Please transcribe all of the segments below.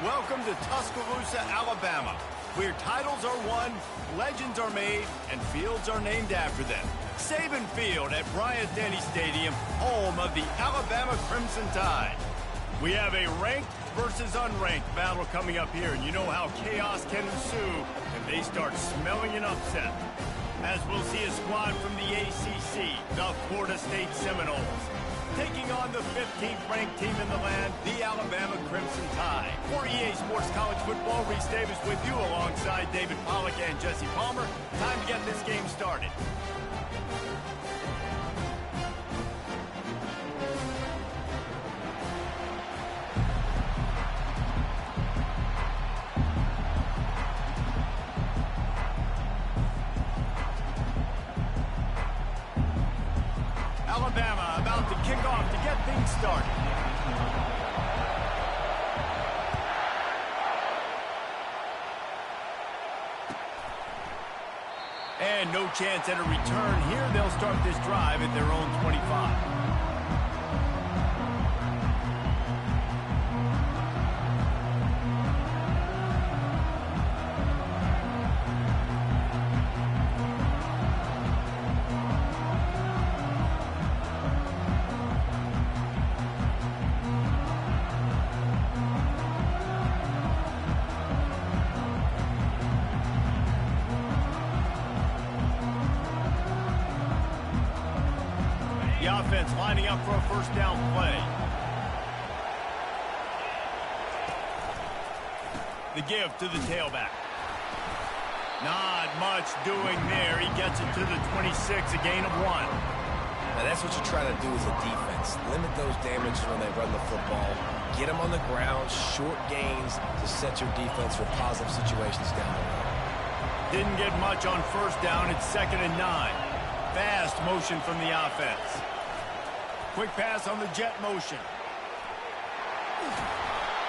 Welcome to Tuscaloosa, Alabama, where titles are won, legends are made, and fields are named after them. Saban Field at Bryant-Denny Stadium, home of the Alabama Crimson Tide. We have a ranked versus unranked battle coming up here, and you know how chaos can ensue if they start smelling an upset. As we'll see a squad from the ACC, the Florida State Seminoles, taking on the 15th ranked team in the land, the Alabama Crimson Tide. For EA Sports College Football, Reese Davis with you alongside David Pollack and Jesse Palmer. Time to get this game started. Alabama about to kick off to get things started. And no chance at a return here. They'll start this drive at their own 25. The offense lining up for a first down play. The give to the tailback. Not much doing there. He gets it to the 26, a gain of 1. Now that's what you try to do as a defense. Limit those damages when they run the football. Get them on the ground, short gains to set your defense for positive situations down the road. Didn't get much on first down. It's 2nd and 9. Fast motion from the offense. Quick pass on the jet motion.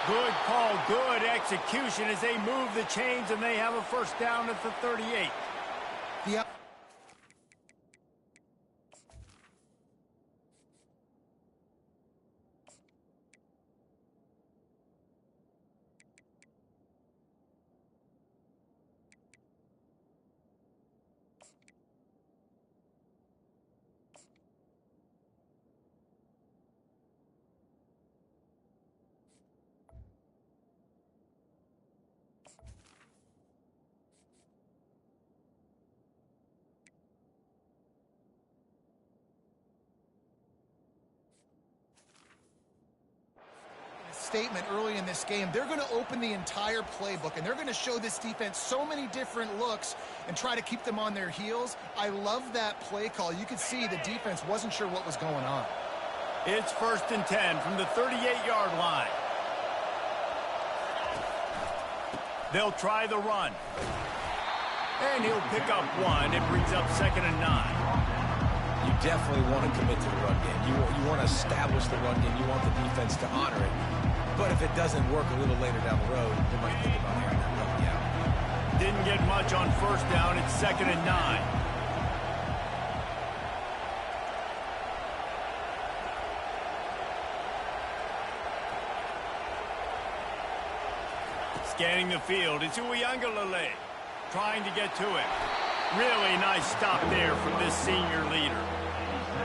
Good call, good execution as they move the chains and they have a first down at the 38. The statement early in this game, they're going to open the entire playbook, and they're going to show this defense so many different looks and try to keep them on their heels. I love that play call. You could see the defense wasn't sure what was going on. It's 1st and 10 from the 38-yard line. They'll try the run. And he'll pick up 1. It brings up 2nd and 9. You definitely want to commit to the run game. You want to establish the run game. You want the defense to honor it. But if it doesn't work a little later down the road, you might think about airing that penalty out. Didn't get much on first down. It's 2nd and 9. Scanning the field. It's Uiagalelei trying to get to it. Really nice stop there from this senior leader.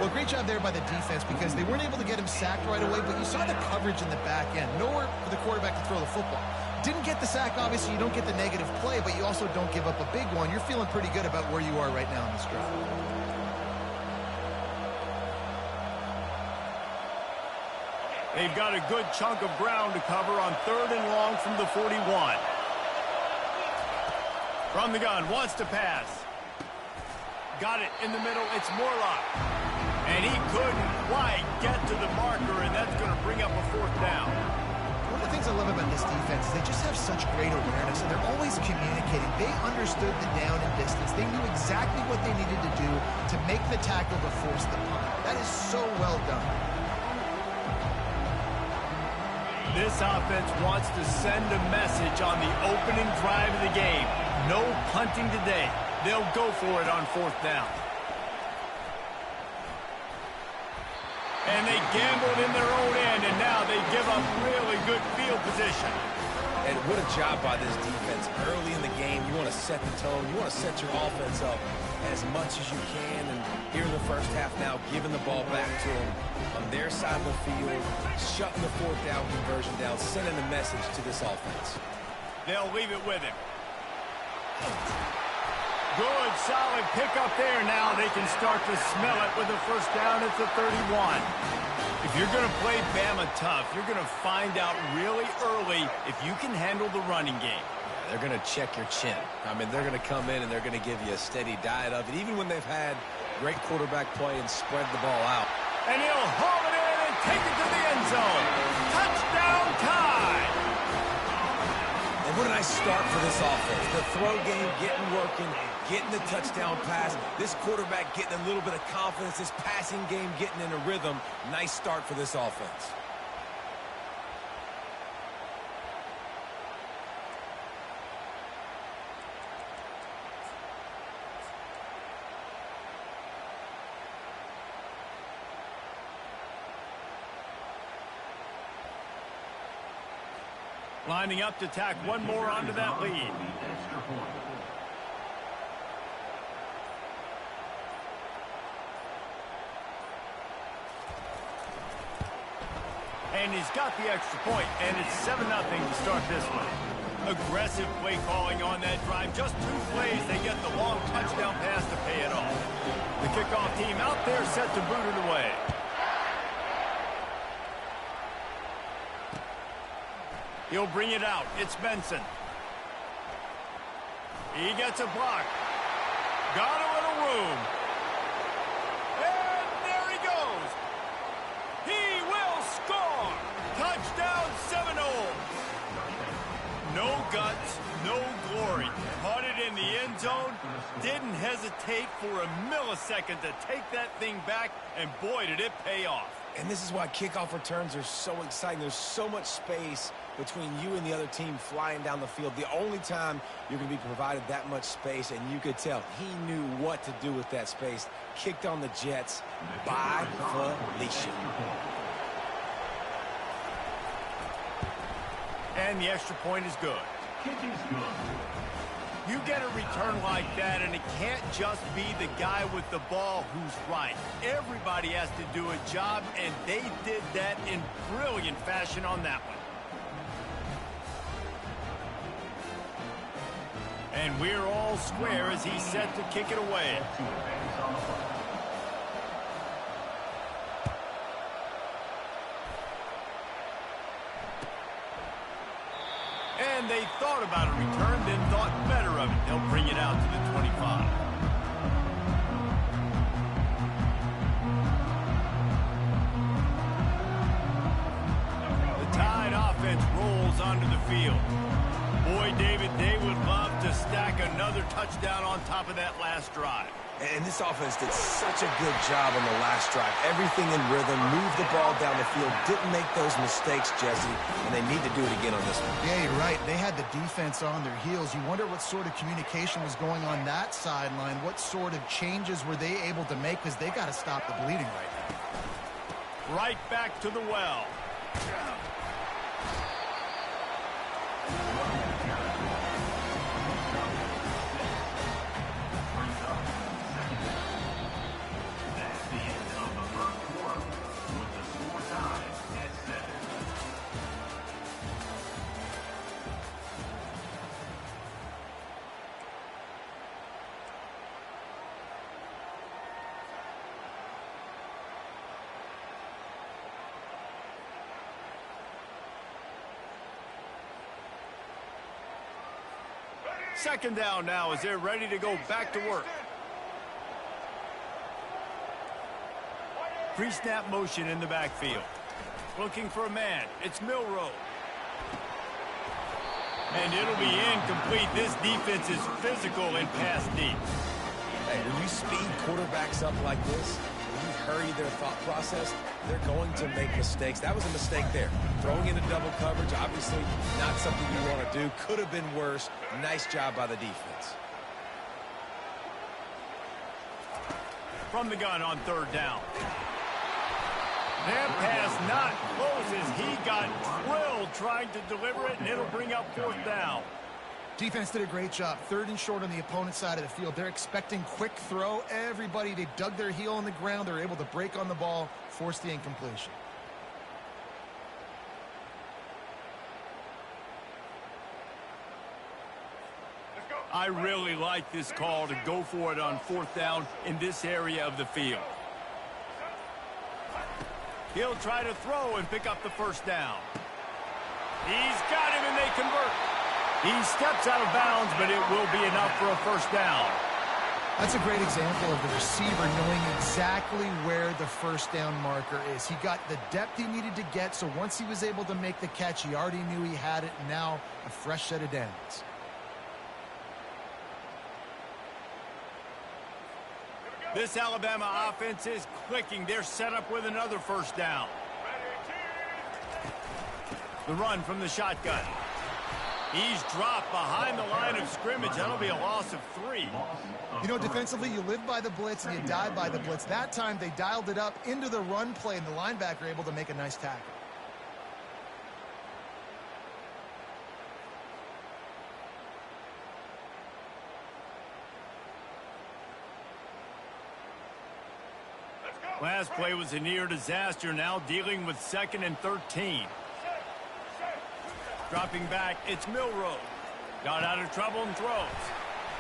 Well, great job there by the defense because they weren't able to get him sacked right away, but you saw the coverage in the back end. Nowhere for the quarterback to throw the football. Didn't get the sack, obviously. You don't get the negative play, but you also don't give up a big one. You're feeling pretty good about where you are right now in this drive. They've got a good chunk of ground to cover on 3rd and long from the 41. From the gun, wants to pass. Got it in the middle. It's Morlock. And he couldn't quite get to the marker, and that's going to bring up a 4th down. One of the things I love about this defense is they just have such great awareness, and they're always communicating. They understood the down and distance. They knew exactly what they needed to do to make the tackle to force the punt. That is so well done. This offense wants to send a message on the opening drive of the game. No punting today. They'll go for it on 4th down. And they gambled in their own end, and now they give up really good field position. And what a job by this defense. Early in the game, you want to set the tone. You want to set your offense up as much as you can. And here in the first half now, giving the ball back to them on their side of the field, shutting the fourth down conversion down, sending a message to this offense. They'll leave it with him. Good, solid pickup there. Now they can start to smell it with a first down at the 31. If you're going to play Bama tough, you're going to find out really early if you can handle the running game. Yeah, they're going to check your chin. I mean, they're going to come in and they're going to give you a steady diet of it, even when they've had great quarterback play and spread the ball out. And he'll haul it in and take it to the end zone. Touchdown tie! And what a nice start for this offense. The throw game getting working, getting the touchdown pass. This quarterback getting a little bit of confidence. This passing game getting in a rhythm. Nice start for this offense. Lining up to tack one more onto that lead. And he's got the extra point, and it's 7-0 to start this one. Aggressive play calling on that drive. Just 2 plays, they get the long touchdown pass to pay it off. The kickoff team out there set to boot it away. He'll bring it out. It's Benson. He gets a block. Got a little room. And there he goes. He will score. Touchdown 7-0. No guts, no glory. Caught it in the end zone. Didn't hesitate for a millisecond to take that thing back. And boy, did it pay off. And this is why kickoff returns are so exciting. There's so much space between you and the other team flying down the field. The only time you're going to be provided that much space, and you could tell he knew what to do with that space. Kicked on the Jets by Felicia. And the extra point is good. You get a return like that, and it can't just be the guy with the ball who's right. Everybody has to do a job, and they did that in brilliant fashion on that one. And we're all square as he's set to kick it away. And they thought about a return, then thought better of it. They'll bring it out to the 25. The Tide offense rolls onto the field. Boy, David, they would love to stack another touchdown on top of that last drive. And this offense did such a good job on the last drive. Everything in rhythm, moved the ball down the field, didn't make those mistakes, Jesse, and they need to do it again on this one. Yeah, you're right. They had the defense on their heels. You wonder what sort of communication was going on that sideline. What sort of changes were they able to make, because they got to stop the bleeding right now. Right back to the well. Second down now as they're ready to go back to work. Pre-snap motion in the backfield. Looking for a man. It's Milroe. And it'll be incomplete. This defense is physical and pass deep. Hey, when you speed quarterbacks up like this, when you hurry their thought process, they're going to make mistakes. That was a mistake there. Throwing into double coverage, obviously not something you want to do. Could have been worse. Nice job by the defense. From the gun on third down. And pass not close as he got drilled trying to deliver it, and it'll bring up 4th down. Defense did a great job. 3rd and short on the opponent's side of the field. They're expecting quick throw. Everybody, they dug their heel on the ground. They're able to break on the ball, force the incompletion. I really like this call to go for it on 4th down in this area of the field. He'll try to throw and pick up the 1st down. He's got him, and they convert. He steps out of bounds, but it will be enough for a 1st down. That's a great example of the receiver knowing exactly where the 1st down marker is. He got the depth he needed to get, so once he was able to make the catch, he already knew he had it. Now a fresh set of downs. This Alabama offense is clicking. They're set up with another 1st down. The run from the shotgun. He's dropped behind the line of scrimmage. That'll be a loss of 3. You know, defensively, you live by the blitz and you die by the blitz. That time, they dialed it up into the run play, and the linebacker able to make a nice tackle. Last play was a near disaster, now dealing with 2nd and 13. Dropping back, it's Milroe. Got out of trouble and throws.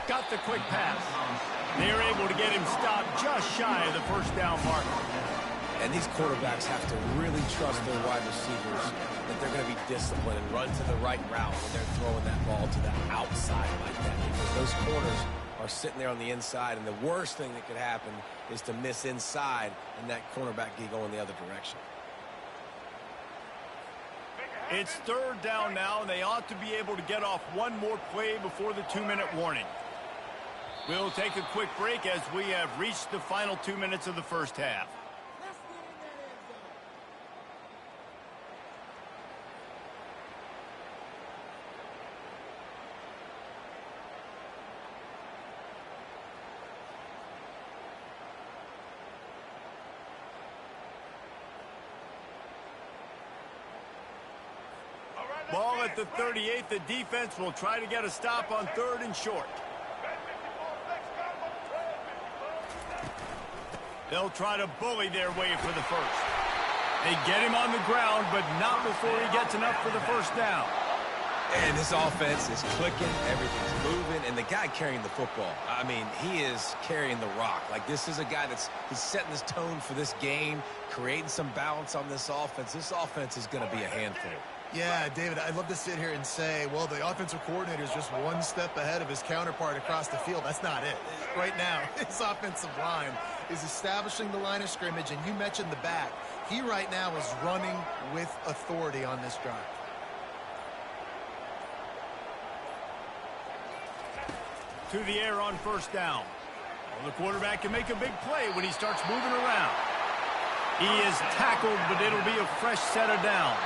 Got the quick pass. They're able to get him stopped just shy of the 1st down mark. And these quarterbacks have to really trust their wide receivers that they're going to be disciplined and run to the right route when they're throwing that ball to the outside like that, because those corners are sitting there on the inside, and the worst thing that could happen is to miss inside and that cornerback get going the other direction. It's 3rd down now, and they ought to be able to get off one more play before the 2-minute warning. We'll take a quick break as we have reached the final 2 minutes of the 1st half. Ball at the 38. The defense will try to get a stop on 3rd and short. They'll try to bully their way for the 1st. They get him on the ground, but not before he gets enough for the 1st down. And this offense is clicking, everything's moving, and the guy carrying the football, I mean, he is carrying the rock. Like, this is a guy he's setting this tone for this game, creating some balance on this offense. This offense is going to be a handful. Yeah, David, I'd love to sit here and say, well, the offensive coordinator is just one step ahead of his counterpart across the field. That's not it. Right now, his offensive line is establishing the line of scrimmage, and you mentioned the back. He right now is running with authority on this drive. To the air on 1st down. Well, the quarterback can make a big play when he starts moving around. He is tackled, but it'll be a fresh set of downs.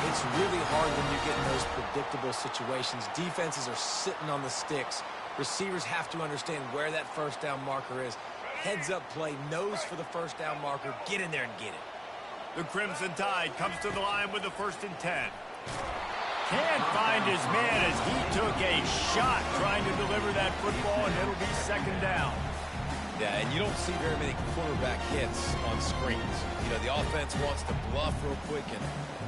It's really hard when you get in those predictable situations. Defenses are sitting on the sticks. Receivers have to understand where that 1st down marker is. Heads-up play, nose for the 1st down marker. Get in there and get it. The Crimson Tide comes to the line with the 1st and 10. Can't find his man as he took a shot trying to deliver that football, and it'll be 2nd down. Yeah, and you don't see very many quarterback hits on screens. You know, the offense wants to bluff real quick and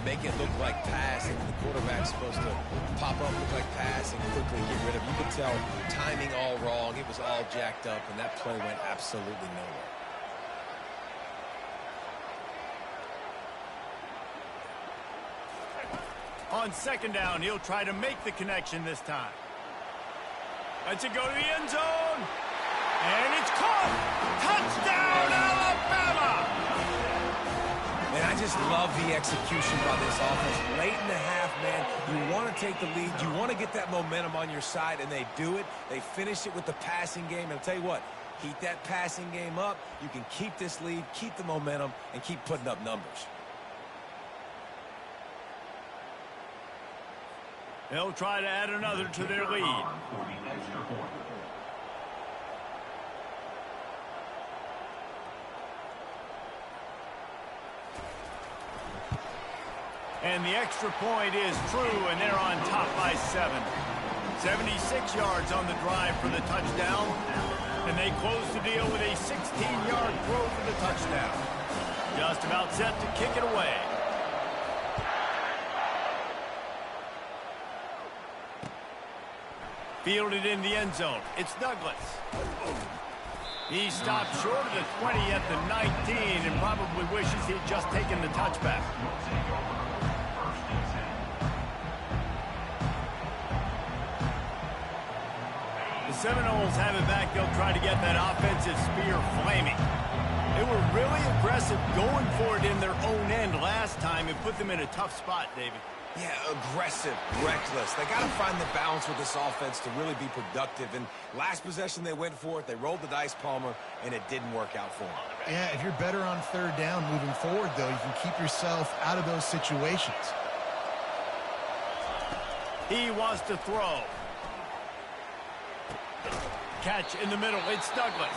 make it look like pass, and the quarterback's supposed to pop up, look like pass, and quickly get rid of. You could tell timing all wrong. It was all jacked up, and that play went absolutely nowhere. On 2nd down, he'll try to make the connection this time. Lets it go to the end zone. And it's caught. Touchdown, Alabama! And I just love the execution by this offense. Late in the half, man, you want to take the lead. You want to get that momentum on your side, and they do it. They finish it with the passing game. And I'll tell you what, keep that passing game up. You can keep this lead, keep the momentum, and keep putting up numbers. They'll try to add another to their lead. And the extra point is true, and they're on top by 7. 76 yards on the drive for the touchdown. And they close the deal with a 16-yard throw for the touchdown. Just about set to kick it away. Fielded in the end zone. It's Douglas. He stopped short of the 20 at the 19 and probably wishes he'd just taken the touchback. The Seminoles have it back. They'll try to get that offensive spear flaming. They were really aggressive going for it in their own end last time and put them in a tough spot, David. Yeah, aggressive, reckless. They got to find the balance with this offense to really be productive. And last possession, they went for it. They rolled the dice, Palmer, and it didn't work out for them. Yeah, if you're better on third down moving forward, though, you can keep yourself out of those situations. He wants to throw. Catch in the middle. It's Douglas.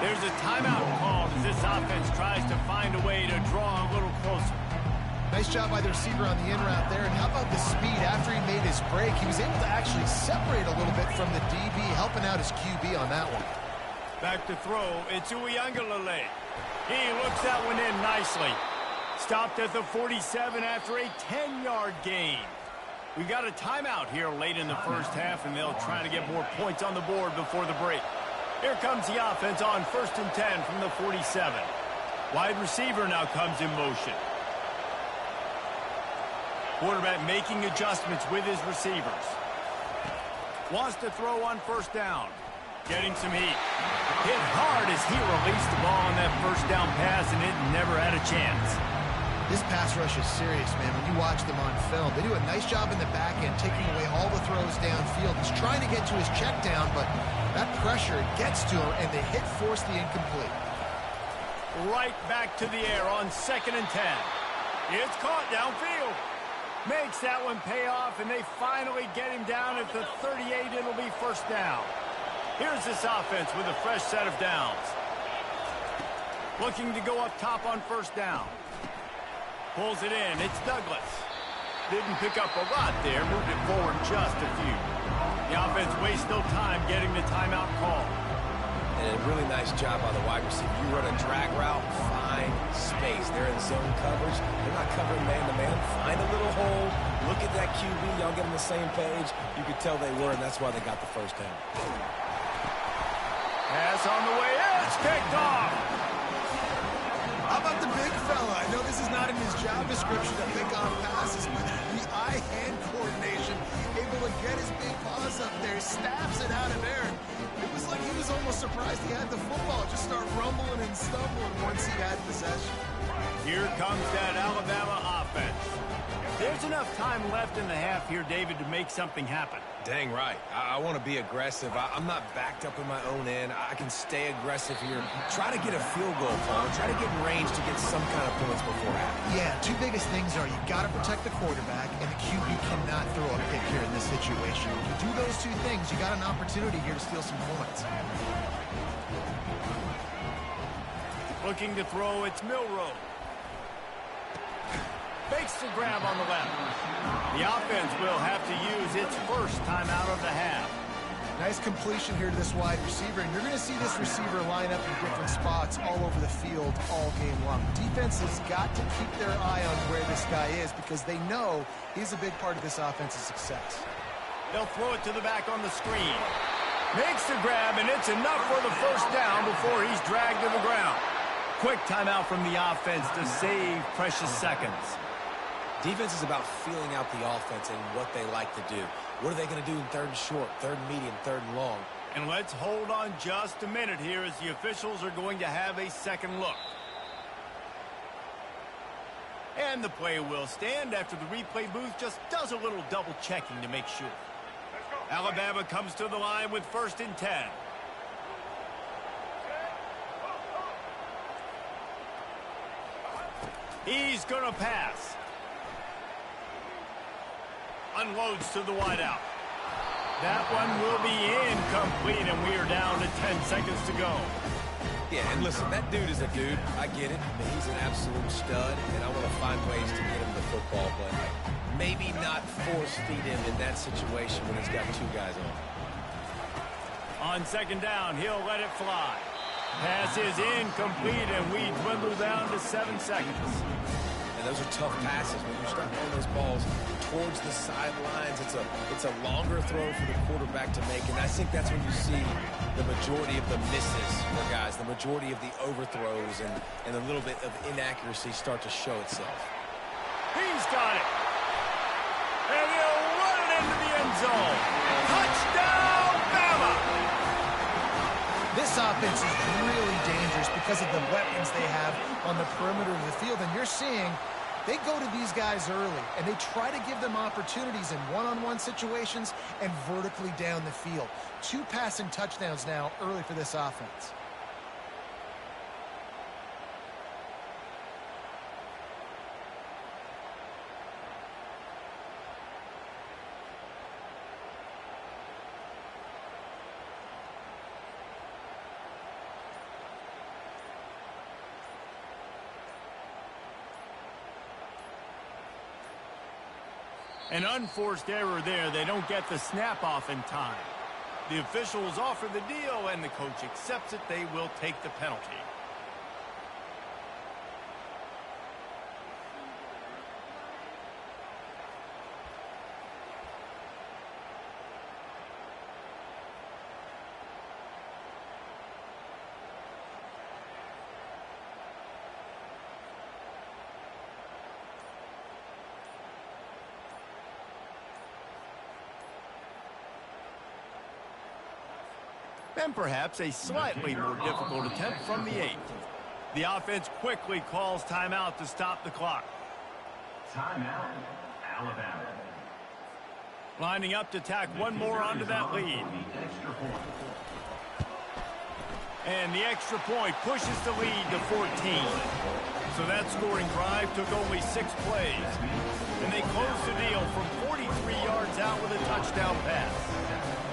There's a timeout called as this offense tries to find a way to draw a little closer. Nice job by the receiver on the in route there. And how about the speed? After he made his break, he was able to actually separate a little bit from the DB, helping out his QB on that one. Back to throw. It's Uiagalelei. He looks that one in nicely. Stopped at the 47 after a 10-yard gain. We got a timeout here late in the first half, and they'll try to get more points on the board before the break. Here comes the offense on 1st and 10 from the 47. Wide receiver now comes in motion. Quarterback making adjustments with his receivers. Wants to throw on 1st down. Getting some heat. Hit hard as he released the ball on that 1st down pass, and it never had a chance. This pass rush is serious, man. When you watch them on film, they do a nice job in the back end, taking away all the throws downfield. He's trying to get to his check down, but that pressure gets to him, and the hit forced the incomplete. Right back to the air on 2nd and 10. It's caught downfield. Makes that one pay off, and they finally get him down at the 38. It'll be 1st down. Here's this offense with a fresh set of downs. Looking to go up top on 1st down. Pulls it in. It's Douglas. Didn't pick up a lot there. Moved it forward just a few. The offense wastes no time getting the timeout call. And a really nice job by the wide receiver. You run a drag route, find space. They're in zone coverage. They're not covering man-to-man. Find a little hole. Look at that QB. Y'all get on the same page. You could tell they were, and that's why they got the 1st down. Pass on the way in. It's picked off. How about the big fella? I know this is not in his job description to pick off passes, but the eye-hand coordination, able to get his big paws up there, stabs it out of there. It was like he was almost surprised he had the football. Just start rumbling and stumbling once he had possession. Here comes that Alabama offense. There's enough time left in the half here, David, to make something happen. Dang right. I want to be aggressive. I'm not backed up in my own end. I can stay aggressive here. Try to get a field goal, Paul. Try to get in range to get some kind of points before half. Yeah, two biggest things are you got to protect the quarterback, and the QB cannot throw a pick here in this situation. If you do those two things, you got an opportunity here to steal some points. Looking to throw, it's Milroe. Fakes the grab on the left. The offense will have to use its 1st timeout of the half. Nice completion here to this wide receiver, and you're going to see this receiver line up in different spots all over the field all game long. Defense has got to keep their eye on where this guy is because they know he's a big part of this offense's success. They'll throw it to the back on the screen. Makes the grab, and it's enough for the 1st down before he's dragged to the ground. Quick timeout from the offense to save precious seconds. Defense is about feeling out the offense and what they like to do. What are they going to do in 3rd and short, 3rd and medium, 3rd and long? And let's hold on just a minute here as the officials are going to have a second look. And the play will stand after the replay booth just does a little double checking to make sure. Alabama comes to the line with 1st and 10. He's going to pass. Unloads to the wideout. That one will be incomplete, and we are down to 10 seconds to go. Yeah, and listen, that dude is a dude. I get it. I mean, he's an absolute stud, and I want to find ways to get him the football. maybe not force feed him in that situation when he's got two guys on. On second down, he'll let it fly. Pass is incomplete, and we dwindle down to 7 seconds. And those are tough passes. When you start throwing those balls towards the sidelines, it's a longer throw for the quarterback to make. And I think that's when you see the majority of the misses for guys, the majority of the overthrows and a little bit of inaccuracy start to show itself. He's got it. And he'll run it into the end zone. Touchdown, Bama! This offense is really dangerous because of the weapons they have on the perimeter of the field. And you're seeing they go to these guys early, and they try to give them opportunities in one-on-one situations and vertically down the field. 2 passing touchdowns now early for this offense. An unforced error there. They don't get the snap off in time. The officials offer the deal, and the coach accepts it. They will take the penalty. And perhaps a slightly more difficult attempt from the 8. The offense quickly calls timeout to stop the clock. Timeout, Alabama. Lining up to tack one more onto that lead. And the extra point pushes the lead to 14. So that scoring drive took only 6 plays. And they closed the deal from 43 yards out with a touchdown pass.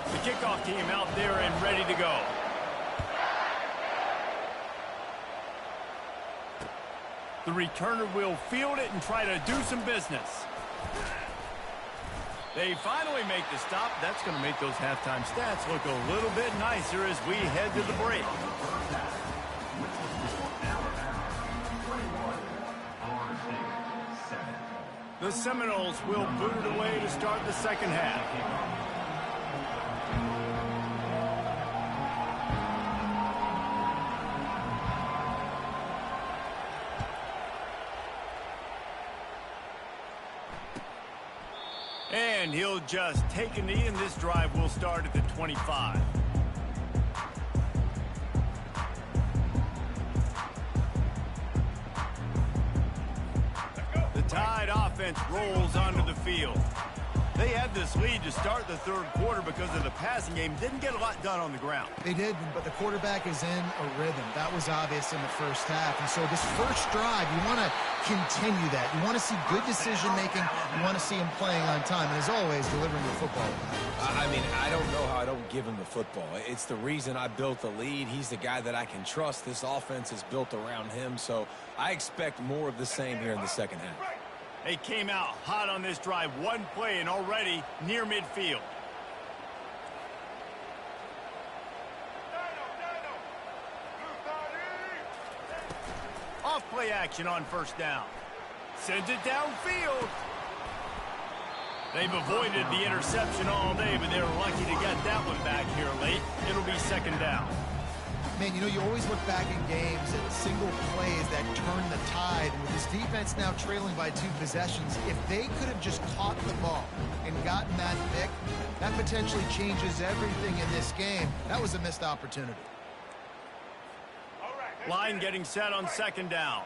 The kickoff team out there and ready to go. The returner will field it and try to do some business. They finally make the stop. That's going to make those halftime stats look a little bit nicer as we head to the break. The Seminoles will boot it away to start the second half. And he'll just take a knee, and this drive will start at the 25. The Tide offense rolls onto the field. They had this lead to start the third quarter because of the passing game. Didn't get a lot done on the ground. They did, but the quarterback is in a rhythm. That was obvious in the first half. And so this first drive, you want to continue that. You want to see good decision-making. You want to see him playing on time. And as always, delivering the football. I mean, I don't know how I don't give him the football. It's the reason I built the lead. He's the guy that I can trust. This offense is built around him. So I expect more of the same here in the second half. They came out hot on this drive. One play and already near midfield. Off play action on first down. Sends it downfield. They've avoided the interception all day, but they're lucky to get that one back here late. It'll be second down. Man, you know, you always look back in games at single plays that turn the tide. And with this defense now trailing by 2 possessions, if they could have just caught the ball and gotten that pick, that potentially changes everything in this game. That was a missed opportunity. Line getting set on second down.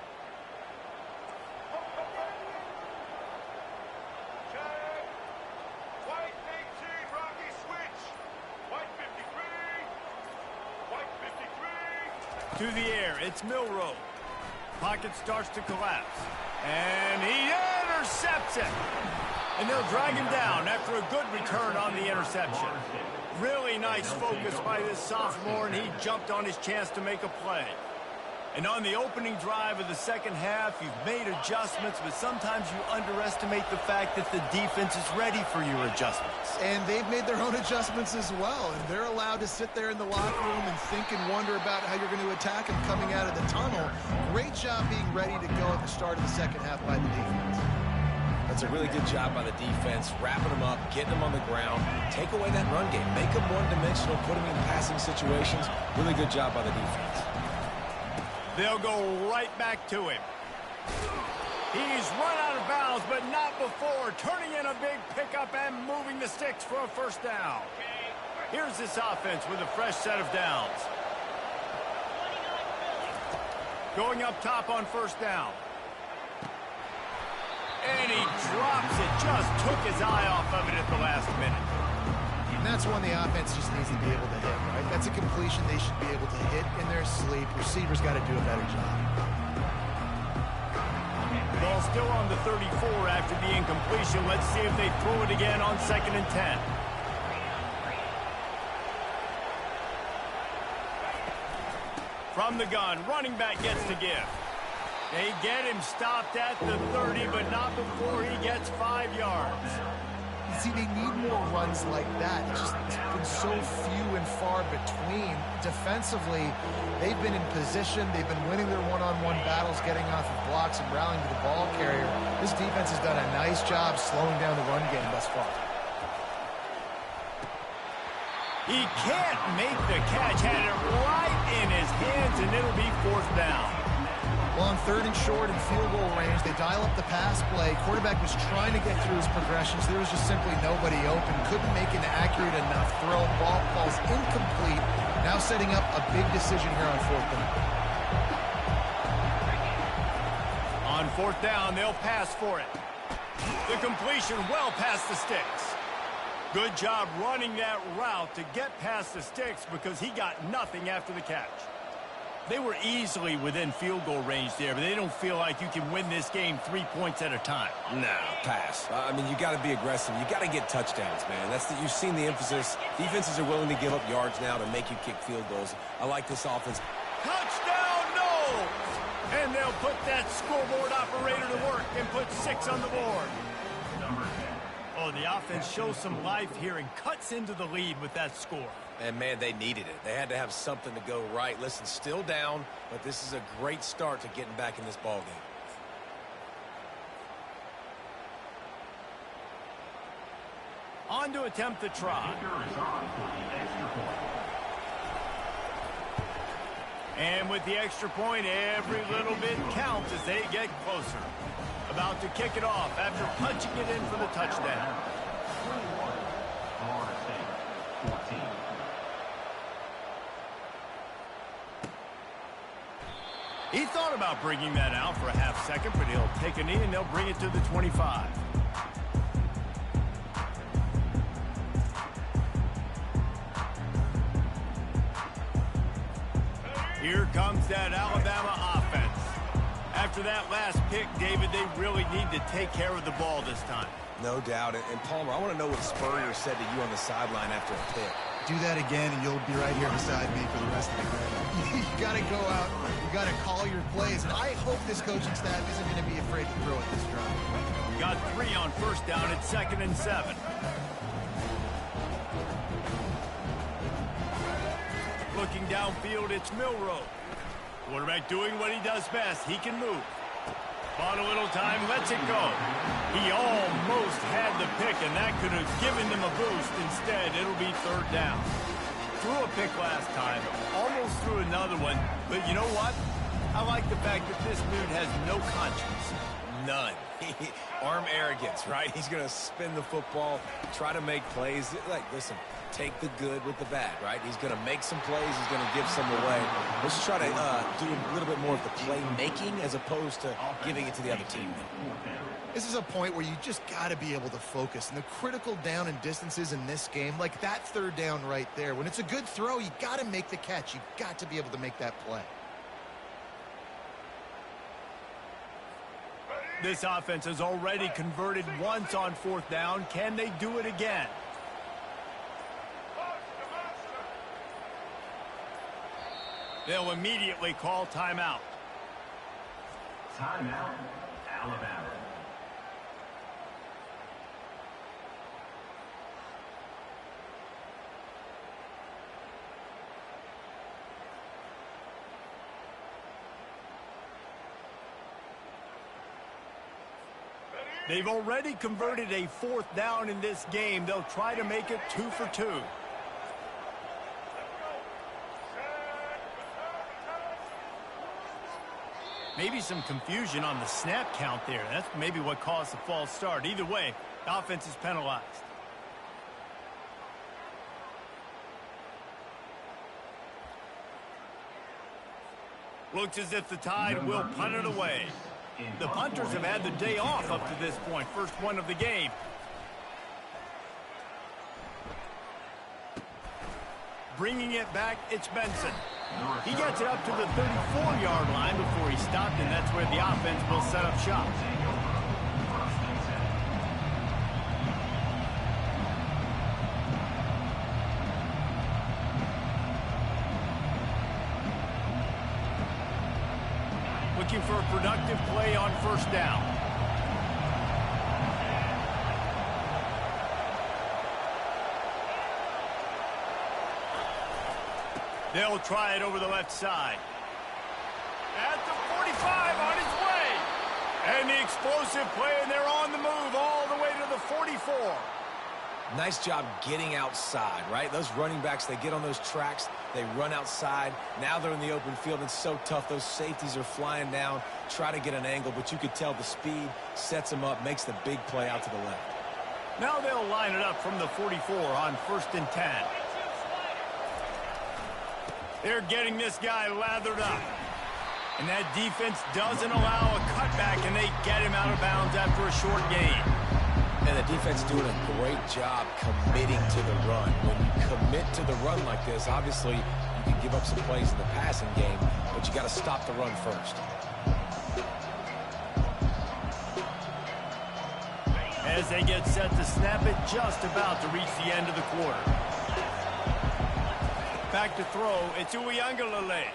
To the air, it's Milroe. Pocket starts to collapse. And he intercepts it. And they'll drag him down after a good return on the interception. Really nice focus by this sophomore, and he jumped on his chance to make a play. And on the opening drive of the second half, you've made adjustments, but sometimes you underestimate the fact that the defense is ready for your adjustments. And they've made their own adjustments as well, and they're allowed to sit there in the locker room and think and wonder about how you're going to attack them coming out of the tunnel. Great job being ready to go at the start of the second half by the defense. That's a really good job by the defense, wrapping them up, getting them on the ground, take away that run game, make them one-dimensional, put them in passing situations. Really good job by the defense. They'll go right back to him. He's run out of bounds, but not before turning in a big pickup and moving the sticks for a first down. Here's this offense with a fresh set of downs. Going up top on first down. And he drops it, just took his eye off of it at the last minute. And that's one the offense just needs to be able to hit, right? That's a completion they should be able to hit in their sleep. Receivers got to do a better job. Ball still on the 34 after the incompletion. Let's see if they throw it again on 2nd and 10. From the gun, running back gets to give. They get him stopped at the 30, but not before he gets 5 yards. See, they need more runs like that. It's just been so few and far between. Defensively, they've been in position. They've been winning their one-on-one battles, getting off of blocks and rallying to the ball carrier. This defense has done a nice job slowing down the run game thus far. He can't make the catch. Had it right in his hands, and it'll be 4th down. Well, on 3rd and short and field goal range, they dial up the pass play. Quarterback was trying to get through his progressions. There was just simply nobody open. Couldn't make an accurate enough throw. Ball falls incomplete. Now setting up a big decision here on 4th down. On 4th down, they'll pass for it. The completion well past the sticks. Good job running that route to get past the sticks because he got nothing after the catch. They were easily within field goal range there, but they don't feel like you can win this game 3 points at a time. No, pass. I mean, you got to be aggressive. You got to get touchdowns, man. You've seen the emphasis. Defenses are willing to give up yards now to make you kick field goals. I like this offense. Touchdown, no! And they'll put that scoreboard operator to work and put 6 on the board. Oh, the offense shows some life here and cuts into the lead with that score. And, man, they needed it. They had to have something to go right. Listen, still down, but this is a great start to getting back in this ballgame. On to attempt the try. And with the extra point, every little bit counts as they get closer. About to kick it off after punching it in for the touchdown. He thought about bringing that out for a half second, but he'll take a knee and they'll bring it to the 25. Here comes that Alabama offense. After that last pick, David, they really need to take care of the ball this time. No doubt. And Palmer, I want to know what Spurrier said to you on the sideline after a pick. Do that again, and you'll be right here beside me for the rest of the game. You got to go out. You got to call your plays. And I hope this coaching staff isn't going to be afraid to throw at this drive. Got 3 on first down at 2nd and 7. Looking downfield, it's Milroe. Quarterback doing what he does best. He can move. Bought a little time, lets it go. He almost had the pick, and that could have given them a boost. Instead, it'll be 3rd down. Threw a pick last time, almost threw another one. But you know what? I like the fact that this dude has no conscience. None. Arm arrogance, right? He's going to spin the football, try to make plays. Like, listen, take the good with the bad, right? He's going to make some plays. He's going to give some away. Let's just try to do a little bit more of the play-making as opposed to giving it to the other team. This is a point where you just got to be able to focus. And the critical down and distances in this game, like that 3rd down right there, when it's a good throw, you got to make the catch. You got to be able to make that play. This offense has already converted once on 4th down. Can they do it again? They'll immediately call timeout. Timeout, Alabama. They've already converted a 4th down in this game. They'll try to make it 2 for 2. Maybe some confusion on the snap count there. That's maybe what caused the false start. Either way, the offense is penalized. Looks as if the Tide will punt it away. The punters have had the day off up to this point. First one of the game. Bringing it back, it's Benson. He gets it up to the 34-yard line before he stopped, and that's where the offense will set up shop. Looking for a productive play on first down. They'll try it over the left side. At the 45, on his way. And the explosive play, and they're on the move all the way to the 44. Nice job getting outside, right? Those running backs, they get on those tracks, they run outside. Now they're in the open field. It's so tough. Those safeties are flying down, try to get an angle, but you could tell the speed sets them up, makes the big play out to the left. Now they'll line it up from the 44 on 1st and 10. They're getting this guy lathered up. And that defense doesn't allow a cutback, and they get him out of bounds after a short gain. And the defense doing a great job committing to the run. When you commit to the run like this, obviously you can give up some plays in the passing game, but you got to stop the run first. As they get set to snap it, just about to reach the end of the quarter. Back to throw, it's Uiagalelei.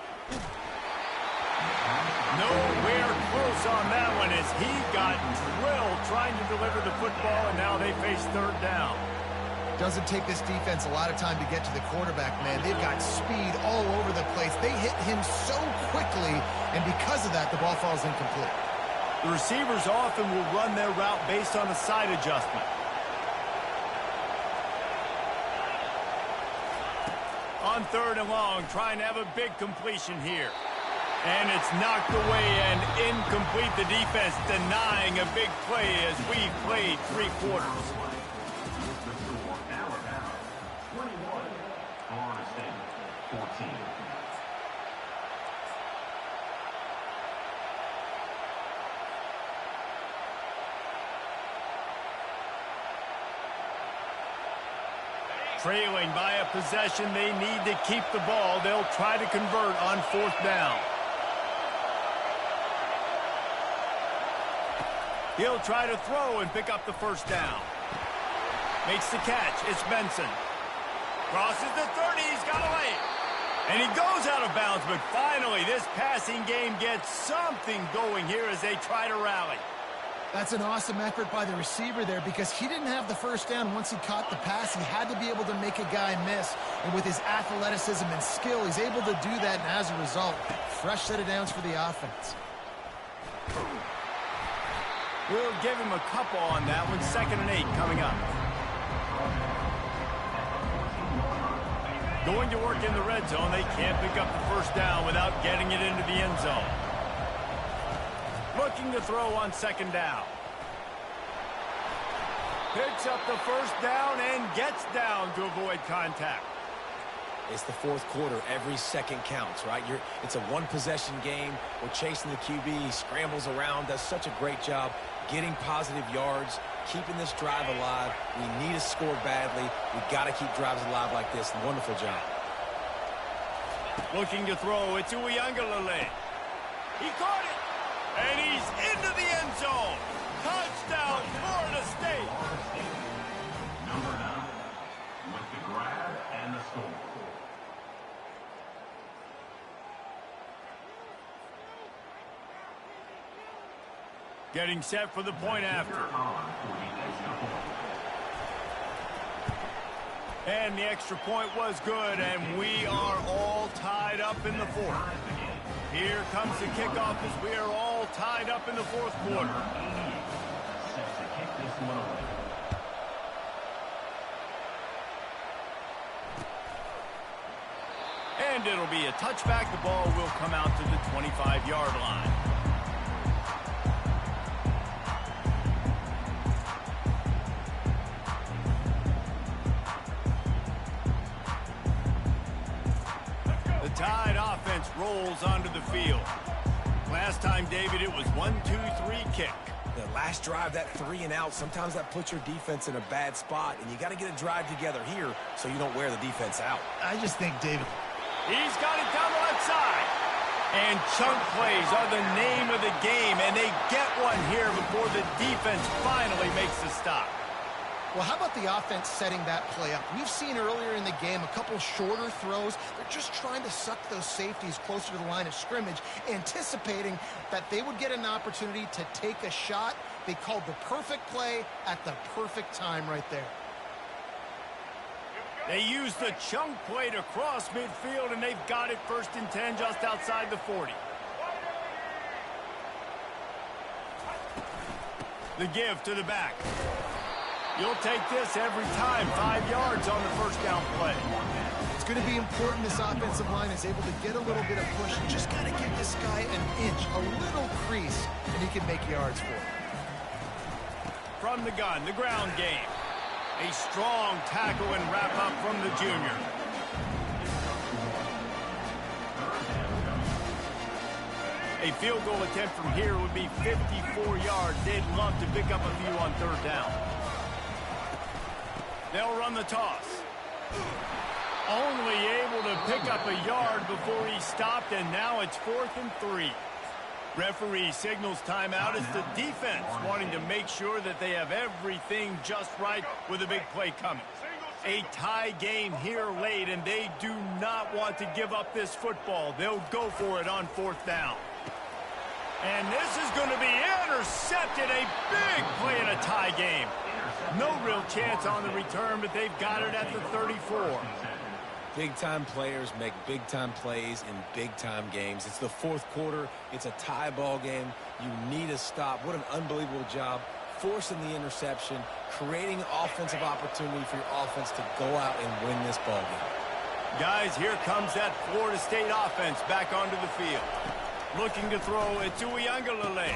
Nowhere close on that one as he got drilled trying to deliver the football, and now they face 3rd down. Doesn't take this defense a lot of time to get to the quarterback, man. They've got speed all over the place. They hit him so quickly, and because of that, the ball falls incomplete. The receivers often will run their route based on a side adjustment. On 3rd and long, trying to have a big completion here. And it's knocked away and incomplete. The defense denying a big play as we've played 3 quarters. Alabama, 21. Florida State, 14. Trailing by a possession, they need to keep the ball. They'll try to convert on 4th down. He'll try to throw and pick up the first down. Makes the catch. It's Benson. Crosses the 30. He's got a lane. And he goes out of bounds, but finally this passing game gets something going here as they try to rally. That's an awesome effort by the receiver there because he didn't have the first down once he caught the pass. He had to be able to make a guy miss. And with his athleticism and skill, he's able to do that. And as a result, fresh set of downs for the offense. We'll give him a couple on that one. 2nd and 8 coming up. Going to work in the red zone. They can't pick up the first down without getting it into the end zone. Looking to throw on 2nd down. Picks up the first down and gets down to avoid contact. It's the 4th quarter. Every second counts, right? It's a one-possession game. We're chasing the QB. He scrambles around, does such a great job getting positive yards, keeping this drive alive. We need to score badly. We've got to keep drives alive like this. Wonderful job. Looking to throw. It's Uiagalelei. He caught it. And he's into the end zone. Touchdown, Florida State. Number 9 with the grab and the score. Getting set for the point after. And the extra point was good, and we are all tied up in the fourth. Here comes the kickoff as we are all tied up in the fourth quarter. Set to kick this one away. And it'll be a touchback. The ball will come out to the 25-yard line. The Tide offense rolls onto the field. Last time, David, it was 1-2-3 kick. The last drive, that 3 and out, sometimes that puts your defense in a bad spot, and you got to get a drive together here so you don't wear the defense out. I just think, David, He's got it down the left side. And chunk plays are the name of the game, and they get one here before the defense finally makes the stop. well, how about the offense setting that play up? We've seen earlier in the game a couple shorter throws. They're just trying to suck those safeties closer to the line of scrimmage, anticipating that they would get an opportunity to take a shot. They called the perfect play at the perfect time right there. They use the chunk play to cross midfield, and they've got it 1st and 10 just outside the 40. The give to the back. You'll take this every time. 5 yards on the first down play. It's going to be important this offensive line is able to get a little bit of push. Just got to give this guy an inch, a little crease, and he can make yards for it. From the gun, the ground game. A strong tackle and wrap up from the junior. A field goal attempt from here would be 54 yards. They'd love to pick up a few on 3rd down. They'll run the toss. Only able to pick up a yard before he stopped, and now it's 4th and 3. Referee signals timeout. It's the defense wanting to make sure that they have everything just right with a big play coming. A tie game here late, and they do not want to give up this football. They'll go for it on 4th down. And this is going to be intercepted. A big play in a tie game. No real chance on the return, but they've got it at the 34. Big-time players make big-time plays in big-time games. It's the 4th quarter. It's a tie ball game. You need a stop. What an unbelievable job forcing the interception, creating offensive opportunity for your offense to go out and win this ball game. Guys, here comes that Florida State offense back onto the field. Looking to throw it to Uiagalelei.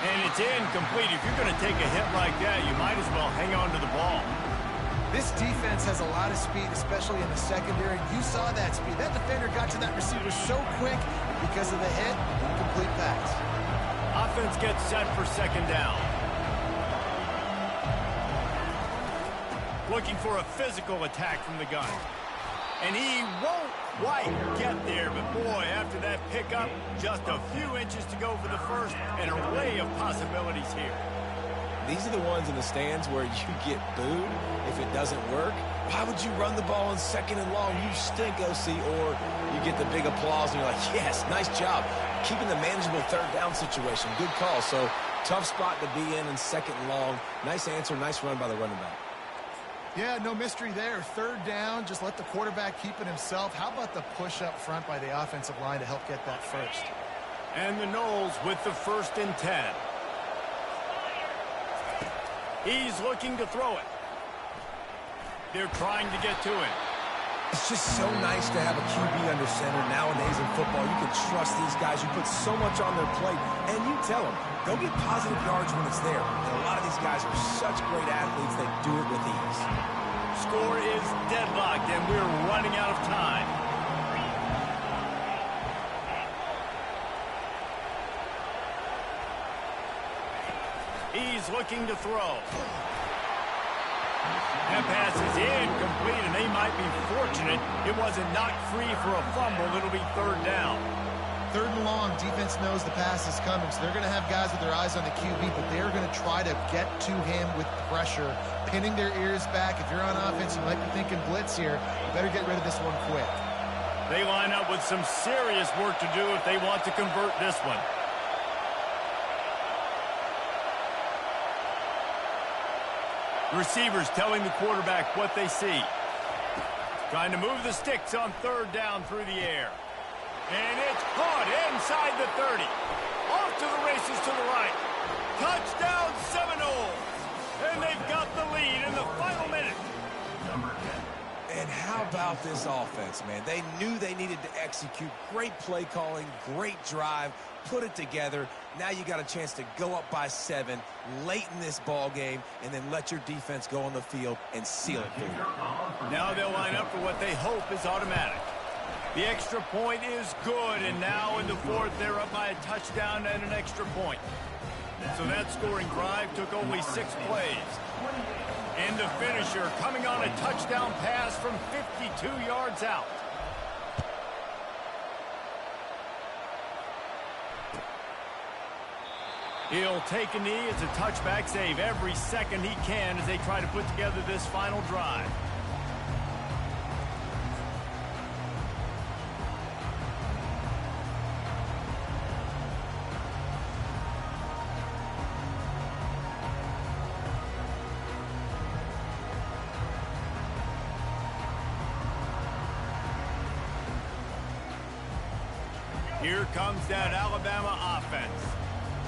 And it's incomplete. If you're going to take a hit like that, you might as well hang on to the ball. This defense has a lot of speed, especially in the secondary. You saw that speed. That defender got to that receiver so quick because of the hit, incomplete pass. Offense gets set for 2nd down. Looking for a physical attack from the gun. And he won't quite get there, but boy, after that pickup, just a few inches to go for the first, and an array of possibilities here. These are the ones in the stands where you get booed if it doesn't work. Why would you run the ball on 2nd and long? You stink, OC. Or you get the big applause and you're like, yes, nice job. Keeping the manageable 3rd down situation. Good call. So tough spot to be in 2nd and long. Nice answer, nice run by the running back. Yeah, no mystery there. 3rd down, just let the quarterback keep it himself. How about the push up front by the offensive line to help get that first? And the Noles with the 1st and 10. He's looking to throw it. They're trying to get to him. It's just so nice to have a QB under center nowadays in football. You can trust these guys. You put so much on their plate, and you tell them, go get positive yards when it's there. And a lot of these guys are such great athletes, they do it with ease. Score is deadlocked, and we're running out of time. He's looking to throw. That pass is incomplete, and they might be fortunate it wasn't knocked free for a fumble. It'll be 3rd down. 3rd and long, defense knows the pass is coming, so they're going to have guys with their eyes on the QB, but they're going to try to get to him with pressure, pinning their ears back. If you're on offense, you might be thinking blitz here. You better get rid of this one quick. They line up with some serious work to do if they want to convert this one. Receivers telling the quarterback what they see. Trying to move the sticks on third down through the air. And it's caught inside the 30. Off to the races to the right. Touchdown Seminoles. And they've got the lead in the final minute. Number 10. And how about this offense, man? They knew they needed to execute. Great play calling, great drive, put it together. Now you got a chance to go up by 7 late in this ball game and then let your defense go on the field and seal it for you. Now they'll line up for what they hope is automatic. The extra point is good, and now in the fourth, they're up by a touchdown and an extra point. So that scoring drive took only 6 plays. And the finisher coming on a touchdown pass from 52 yards out. He'll take a knee. It's a touchback save every second he can as they try to put together this final drive. Here comes that Alabama offense.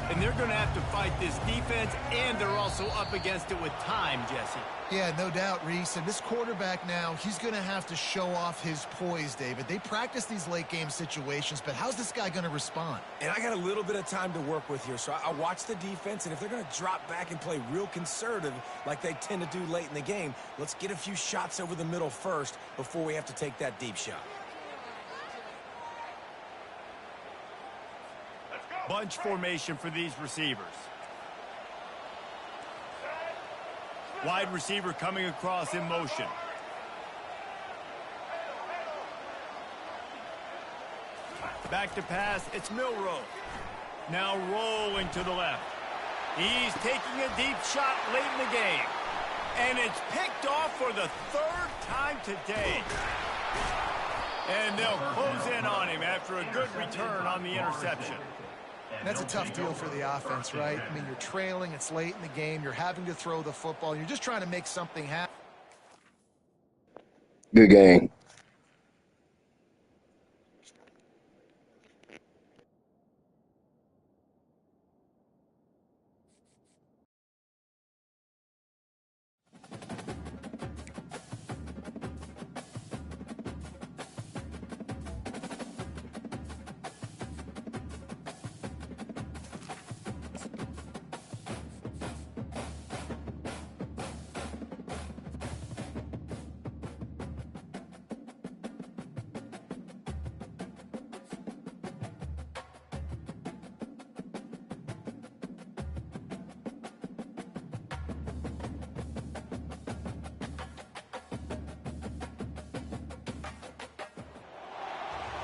And they're going to have to fight this defense, and they're also up against it with time, Jesse. Yeah, no doubt, Reese. And this quarterback now, he's going to have to show off his poise, David. They practice these late-game situations, but how's this guy going to respond? And I got a little bit of time to work with here, so I watch the defense, and if they're going to drop back and play real conservative like they tend to do late in the game, let's get a few shots over the middle first before we have to take that deep shot. Bunch formation for these receivers. Wide receiver coming across in motion. Back to pass, it's Milroe. Now rolling to the left. He's taking a deep shot late in the game. And it's picked off for the 3rd time today. And they'll close in on him after a good return on the interception. That's a tough deal for the offense, right? I mean, you're trailing, it's late in the game, you're having to throw the football, you're just trying to make something happen. Good game.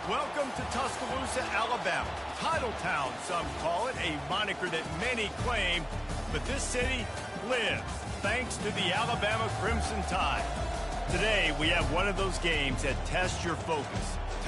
Welcome to Tuscaloosa, Alabama. Title Town, some call it, a moniker that many claim, but this city lives thanks to the Alabama Crimson Tide. Today, we have one of those games that tests your focus.